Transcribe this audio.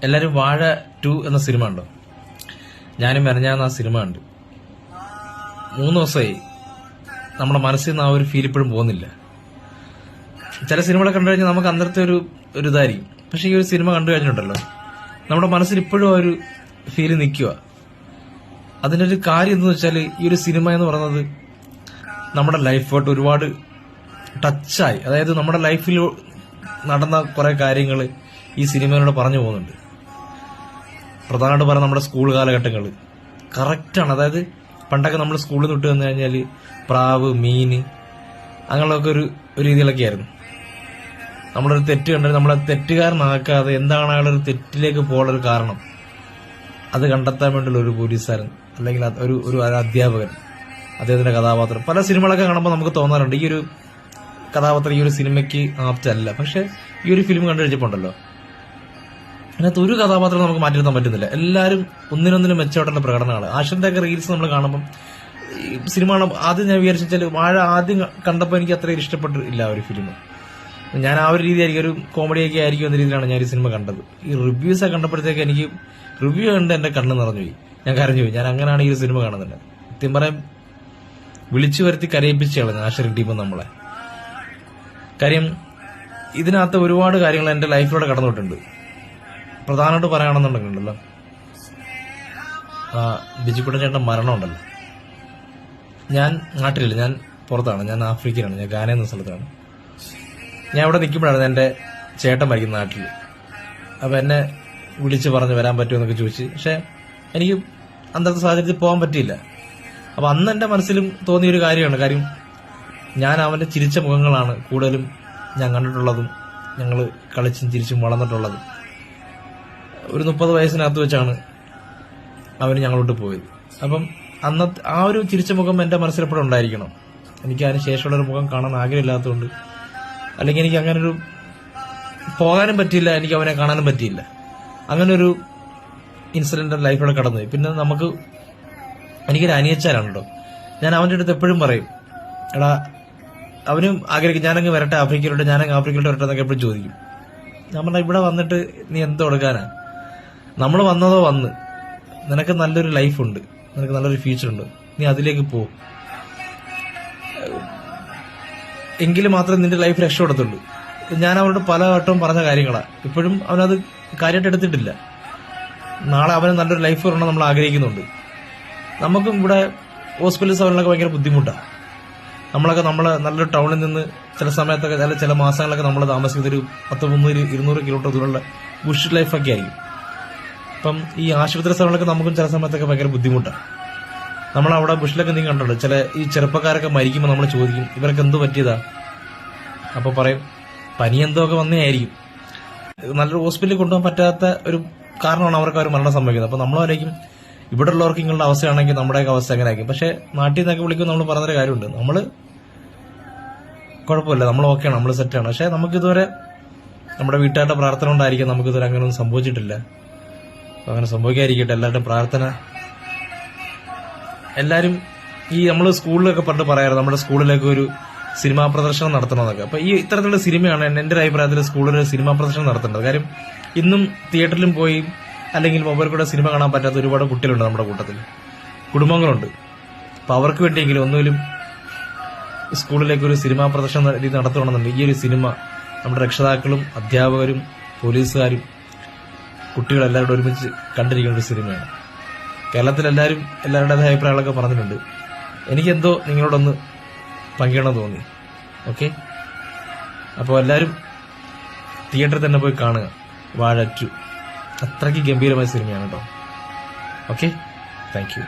എല്ലാരും വാഴ 2 എന്ന സിനിമ ഉണ്ടോ? ഞാനും മെനഞ്ഞാന്ന് ആ സിനിമ ഉണ്ട്. 3 ദിവസമായി നമ്മുടെ മനസ്സിൽ നിന്ന് ആ ഒരു ഫീൽ ഇപ്പോഴും പോകുന്നില്ല. ചില സിനിമകളെ കണ്ടു കഴിഞ്ഞാൽ നമുക്ക് അന്നത്തെ ഒരു ഇതായിരിക്കും. പക്ഷെ ഈ ഒരു സിനിമ കണ്ടു കഴിഞ്ഞിട്ടുണ്ടല്ലോ, നമ്മുടെ മനസ്സിൽ ഇപ്പോഴും ആ ഒരു ഫീല് നിൽക്കുക. അതിൻ്റെ ഒരു കാര്യം എന്താണെന്ന് വെച്ചാൽ, ഈ ഒരു സിനിമ എന്ന് പറയുന്നത് നമ്മുടെ ലൈഫായിട്ട് ഒരുപാട് ടച്ചായി. അതായത് നമ്മുടെ ലൈഫിൽ നടന്ന കുറെ കാര്യങ്ങൾ ഈ സിനിമയിലൂടെ പറഞ്ഞു പോകുന്നുണ്ട്. പ്രധാനമായിട്ട് പറഞ്ഞ നമ്മുടെ സ്കൂൾ കാലഘട്ടങ്ങൾ കറക്റ്റാണ്. അതായത് പണ്ടൊക്കെ നമ്മൾ സ്കൂളിൽ വിട്ട് വന്നു കഴിഞ്ഞാൽ പ്രാവ്, മീന് അങ്ങനെയുള്ളതൊക്കെ ഒരു രീതിയിലൊക്കെ ആയിരുന്നു. നമ്മളൊരു തെറ്റ് കണ്ടാൽ നമ്മളെ തെറ്റുകാരനാക്കാതെ എന്താണ് അയാളൊരു തെറ്റിലേക്ക് പോകാനൊരു കാരണം അത് കണ്ടെത്താൻ വേണ്ടിയുള്ള ഒരു പോലീസുകാരൻ അല്ലെങ്കിൽ ഒരു അധ്യാപകൻ, അദ്ദേഹത്തിന്റെ കഥാപാത്രം. പല സിനിമകളൊക്കെ കാണുമ്പോൾ നമുക്ക് തോന്നാറുണ്ട് ഈ ഒരു കഥാപാത്രം ഈ ഒരു സിനിമയ്ക്ക് ആപ്റ്റല്ല. പക്ഷെ ഈ ഒരു ഫിലിം കണ്ടു കഴിഞ്ഞപ്പോണ്ടല്ലോ, അതിനകത്ത് ഒരു കഥാപാത്രം നമുക്ക് മാറ്റി നിർത്താൻ പറ്റുന്നില്ല. എല്ലാവരും ഒന്നിനൊന്നിനും മെച്ചമായിട്ടുള്ള പ്രകടനമാണ്. ആഷിന്റെ ഒക്കെ റീൽസ് നമ്മൾ കാണുമ്പം സിനിമ ആദ്യം ഞാൻ വിചാരിച്ചാൽ വാഴ ആദ്യം കണ്ടപ്പോൾ എനിക്ക് അത്രയും ഇഷ്ടപ്പെട്ടില്ല ആ ഒരു ഫിലിം. ഞാൻ ആ ഒരു രീതിയായിരിക്കും, ഒരു കോമഡിയൊക്കെ ആയിരിക്കും എന്ന രീതിയിലാണ് ഞാൻ ഈ സിനിമ കണ്ടത്. ഈ റിവ്യൂസ് ഒക്കെ കണ്ടപ്പോഴത്തേക്ക് എനിക്ക് റിവ്യൂ കണ്ട് എന്റെ കണ്ണ് നിറഞ്ഞുപോയി, ഞാൻ കരഞ്ഞുപോയി. ഞാൻ അങ്ങനെയാണ് ഈ സിനിമ കാണുന്നത്. സത്യം പറയാൻ വിളിച്ചു വരുത്തി കരയിപ്പിച്ച് കളഞ്ഞു ആഷിർ ടീം നമ്മളെ. കാര്യം ഇതിനകത്ത് ഒരുപാട് കാര്യങ്ങൾ എന്റെ ലൈഫിലൂടെ കടന്നിട്ടുണ്ട്. പ്രധാനമായിട്ട് പറയുകയാണെന്നുണ്ടെങ്കിലല്ലോ, ബിജുക്കുട്ടൻ ചേട്ടൻ മരണം ഉണ്ടല്ലോ. ഞാൻ നാട്ടിലില്ല, ഞാൻ പുറത്താണ്, ഞാൻ ആഫ്രിക്കയിലാണ്, ഞാൻ ഗാന എന്ന സ്ഥലത്താണ്. ഞാൻ ഇവിടെ നിൽക്കുമ്പോഴാണ് എന്റെ ചേട്ടൻ മരിക്കുന്ന നാട്ടിൽ. അപ്പൊ എന്നെ വിളിച്ച് പറഞ്ഞ് വരാൻ പറ്റുമെന്നൊക്കെ ചോദിച്ചു. പക്ഷെ എനിക്ക് അന്നത്തെ സാഹചര്യത്തിൽ പോകാൻ പറ്റിയില്ല. അപ്പൊ അന്ന് എന്റെ മനസ്സിലും തോന്നിയൊരു കാര്യമാണ്. കാര്യം ഞാൻ അവന്റെ ചിരിച്ച മുഖങ്ങളാണ് കൂടുതലും ഞാൻ കണ്ടിട്ടുള്ളതും ഞങ്ങൾ കളിച്ചും ചിരിച്ചും വളർന്നിട്ടുള്ളതും. ഒരു 30 വയസ്സിനകത്ത് വെച്ചാണ് അവന് ഞങ്ങളോട്ട് പോയത്. അപ്പം അന്നത്തെ ആ ഒരു ചിരിച്ച മുഖം എന്റെ മനസ്സിലെപ്പോഴും ഉണ്ടായിരിക്കണം. എനിക്ക് അതിന് ശേഷമുള്ളൊരു മുഖം കാണാൻ ആഗ്രഹമില്ലാത്തതുകൊണ്ട്, അല്ലെങ്കിൽ എനിക്ക് അങ്ങനൊരു പോകാനും പറ്റിയില്ല, എനിക്ക് അവനെ കാണാനും പറ്റിയില്ല. അങ്ങനൊരു ഇൻസിഡന്റ് ലൈഫിലൂടെ കടന്നുപോയി. പിന്നെ എനിക്കൊരു അനിയച്ചാരാണ് കേട്ടോ. ഞാൻ അവന്റെ അടുത്ത് എപ്പോഴും പറയും, എടാ അവനും ആഗ്രഹിക്കും ഞാനങ്ങ് വരട്ടെ ആഫ്രിക്കയിലോട്ട്, ഞാനങ്ങ് ആഫ്രിക്കയിലോട്ട് വരട്ടെ എന്നൊക്കെ എപ്പോഴും ചോദിക്കും. ഞാൻ പറഞ്ഞ ഇവിടെ വന്നിട്ട് നീ എന്തോ കൊടുക്കാനാ? നമ്മൾ വന്നതോ വന്ന്, നിനക്ക് നല്ലൊരു ലൈഫുണ്ട്, നിനക്ക് നല്ലൊരു ഫ്യൂച്ചറുണ്ട്, നീ അതിലേക്ക് പോ, എങ്കിലും മാത്രമേ നിന്റെ ലൈഫ് രക്ഷപ്പെടത്തുള്ളൂ. ഞാൻ അവനോട് പല വട്ടവും പറഞ്ഞ കാര്യങ്ങളാ. ഇപ്പോഴും അവനത് കാര്യമായിട്ട് എടുത്തിട്ടില്ല. നാളെ അവന് നല്ലൊരു ലൈഫ് വരണം നമ്മൾ ആഗ്രഹിക്കുന്നുണ്ട്. നമുക്കും ഇവിടെ ഹോസ്പിറ്റൽ സൗകര്യങ്ങളൊക്കെ ഭയങ്കര ബുദ്ധിമുട്ടാണ്. നമ്മളൊക്കെ നല്ലൊരു ടൗണിൽ നിന്ന് ചില സമയത്തൊക്കെ ചില മാസങ്ങളൊക്കെ നമ്മൾ താമസിക്കുന്ന ഒരു 100-200 കിലോമീറ്റർ ദൂരമുള്ള ബുഷ് ലൈഫൊക്കെ ആയിരിക്കും. അപ്പം ഈ ആശുപത്രി സ്ഥലങ്ങളൊക്കെ നമുക്കും ചില സമയത്തൊക്കെ ഭയങ്കര ബുദ്ധിമുട്ടാണ്. നമ്മളവിടെ ബുഷിലൊക്കെ നീ കണ്ടല്ലോ, ഈ ചെറുപ്പക്കാരൊക്കെ മരിക്കുമ്പോൾ നമ്മൾ ചോദിക്കും ഇവരൊക്കെ എന്ത് പറ്റിയതാ? അപ്പൊ പറയും പനി എന്തോ ഒക്കെ വന്നേ ആയിരിക്കും. നല്ലൊരു ഹോസ്പിറ്റലിൽ കൊണ്ടുപോകാൻ പറ്റാത്ത ഒരു കാരണമാണ് അവർക്ക് അവർ മരണം സംഭവിക്കുന്നത്. അപ്പൊ നമ്മളായിരിക്കും ഇവിടെ ഉള്ളവർക്ക് ഇങ്ങനെയുള്ള അവസ്ഥയാണെങ്കിൽ നമ്മുടെയൊക്കെ അവസ്ഥ എങ്ങനെ ആയിരിക്കും. പക്ഷെ നാട്ടിൽ നിന്നൊക്കെ വിളിക്കുമ്പോൾ നമ്മൾ പറഞ്ഞൊരു കാര്യമുണ്ട്, നമ്മള് കുഴപ്പമില്ല, നമ്മൾ ഓക്കെയാണ്, നമ്മൾ സെറ്റാണ്. പക്ഷെ നമുക്കിതുവരെ നമ്മുടെ വീട്ടുകാരുടെ പ്രാർത്ഥന കൊണ്ടായിരിക്കും നമുക്കിതുവരെ അങ്ങനെയൊന്നും സംഭവിച്ചിട്ടില്ല. അങ്ങനെ സംഭവിക്കാതിരിക്കട്ടെ. എല്ലാവരുടെയും പ്രാർത്ഥന. എല്ലാരും ഈ നമ്മൾ സ്കൂളിലൊക്കെ പണ്ട് പറയാറ് നമ്മുടെ സ്കൂളിലേക്ക് ഒരു സിനിമാ പ്രദർശനം നടത്തണമെന്നൊക്കെ. അപ്പൊ ഈ ഇത്തരത്തിലുള്ള സിനിമയാണ് എന്റെ ഒരു അഭിപ്രായത്തിൽ സ്കൂളിൽ ഒരു സിനിമാ പ്രദർശനം നടത്തേണ്ടത്. കാര്യം ഇന്നും തിയേറ്ററിലും പോയി അല്ലെങ്കിൽ മൊബൈൽ കൂടെ സിനിമ കാണാൻ പറ്റാത്ത ഒരുപാട് കുട്ടികളുണ്ട് നമ്മുടെ കൂട്ടത്തിൽ, കുടുംബങ്ങളുണ്ട്. അപ്പൊ അവർക്ക് വേണ്ടിയെങ്കിലും ഒന്നുമിലും സ്കൂളിലേക്ക് ഒരു സിനിമാ പ്രദർശനം നടത്തണമെന്നുണ്ട്. ഈ ഒരു സിനിമ നമ്മുടെ രക്ഷിതാക്കളും അധ്യാപകരും പോലീസുകാരും കുട്ടികളെല്ലാവരും ഒരുമിച്ച് കണ്ടിരിക്കുന്ന ഒരു സിനിമയാണ്. കേരളത്തിലെല്ലാവരും എല്ലാവരുടേതായ അഭിപ്രായങ്ങളൊക്കെ പറഞ്ഞിട്ടുണ്ട്. എനിക്കെന്തോ നിങ്ങളോടൊന്ന് പങ്കിടണം തോന്നി. ഓക്കെ, അപ്പോൾ എല്ലാവരും തിയേറ്ററിൽ തന്നെ പോയി കാണുക വാഴ 2. അത്രയ്ക്ക് ഗംഭീരമായ സിനിമയാണ് കേട്ടോ. Okay, thank you.